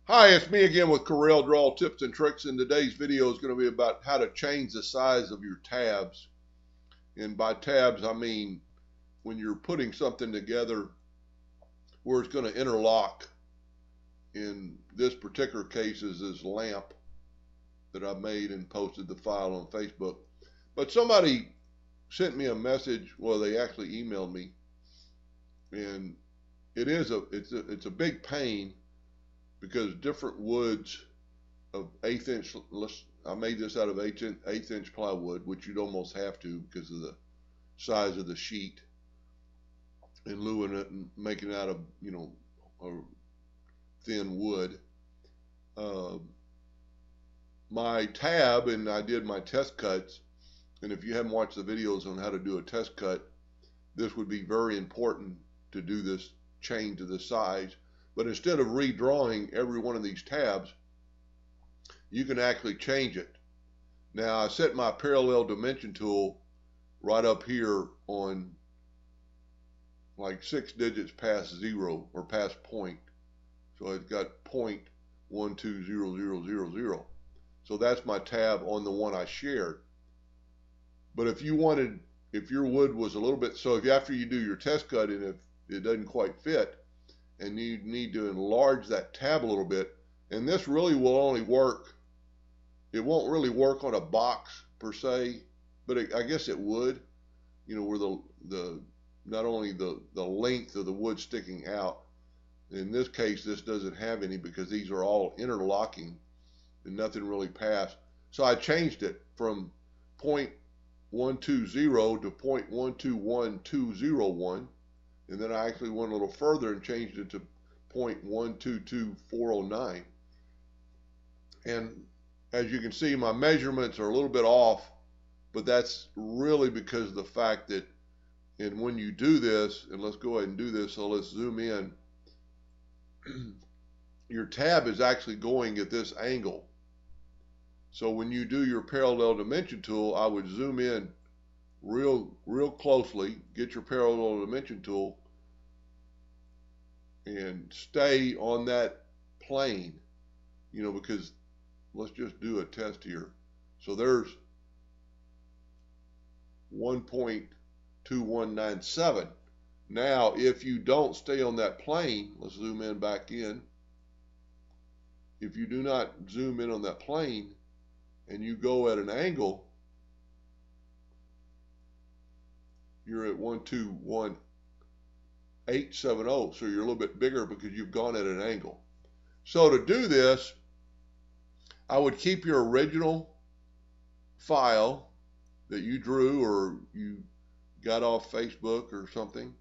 Hi, it's me again with Corel Draw Tips and Tricks, and today's video is going to be about how to change the size of your tabs. And by tabs, I mean when you're putting something together where it's going to interlock. In this particular case is this lamp that I made and posted the file on Facebook. But somebody sent me a message, well, they actually emailed me, and it's a big pain because different woods of 1/8 inch, I made this out of 1/8 inch plywood, which you'd almost have to because of the size of the sheet, and gluing it and making it out of, a thin wood. My tab, and I did my test cuts, and if you haven't watched the videos on how to do a test cut, this would be very important to do this change of the size. But instead of redrawing every one of these tabs, you can actually change it. Now, I set my parallel dimension tool right up here on like 6 digits past 0 or past point. So it's got 0.120000. So that's my tab on the one I shared. But if your wood was a little bit, so if after you do your test cut and if it doesn't quite fit, and you need to enlarge that tab a little bit, and this really will only work, it won't really work on a box per se, but I guess it would, where the not only the length of the wood sticking out. In this case, this doesn't have any because these are all interlocking and nothing really passed. So I changed it from 0.120 to 0.121201. And then I actually went a little further and changed it to 0.122409. And as you can see, my measurements are a little bit off, but that's really because of the fact that, and when you do this, and let's go ahead and do this, so let's zoom in, your tab is actually going at this angle. So when you do your parallel dimension tool, I would zoom in real closely, get your parallel dimension tool, and stay on that plane, because let's just do a test here. So there's 1.2197. Now, if you don't stay on that plane, let's zoom in back in. If you do not zoom in on that plane and you go at an angle, you're at 121.870, so you're a little bit bigger because you've gone at an angle. So to do this, I would keep your original file that you drew or you got off Facebook or something,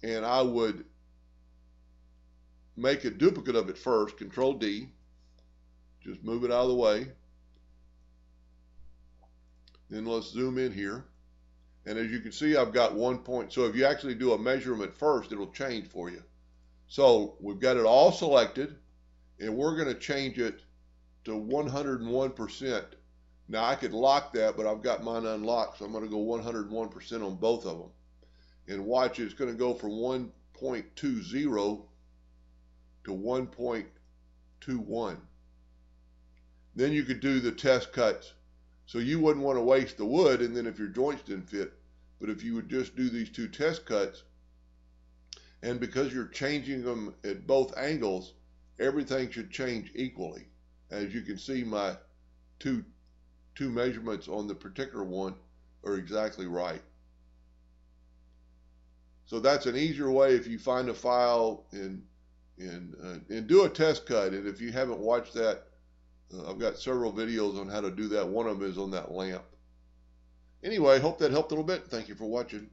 and I would make a duplicate of it first, Control D, just move it out of the way. Then let's zoom in here. And as you can see, I've got 1 point. So if you actually do a measurement first, it'll change for you. So we've got it all selected, and we're going to change it to 101%. Now I could lock that, but I've got mine unlocked, so I'm going to go 101% on both of them. And watch, it's going to go from 1.20 to 1.21. Then you could do the test cuts. So you wouldn't want to waste the wood, and then if your joints didn't fit. But if you would just do these two test cuts, and because you're changing them at both angles, everything should change equally. As you can see, my two measurements on the particular one are exactly right. So that's an easier way if you find a file and do a test cut. And if you haven't watched that, I've got several videos on how to do that. One of them is on that lamp. Anyway, hope that helped a little bit. Thank you for watching.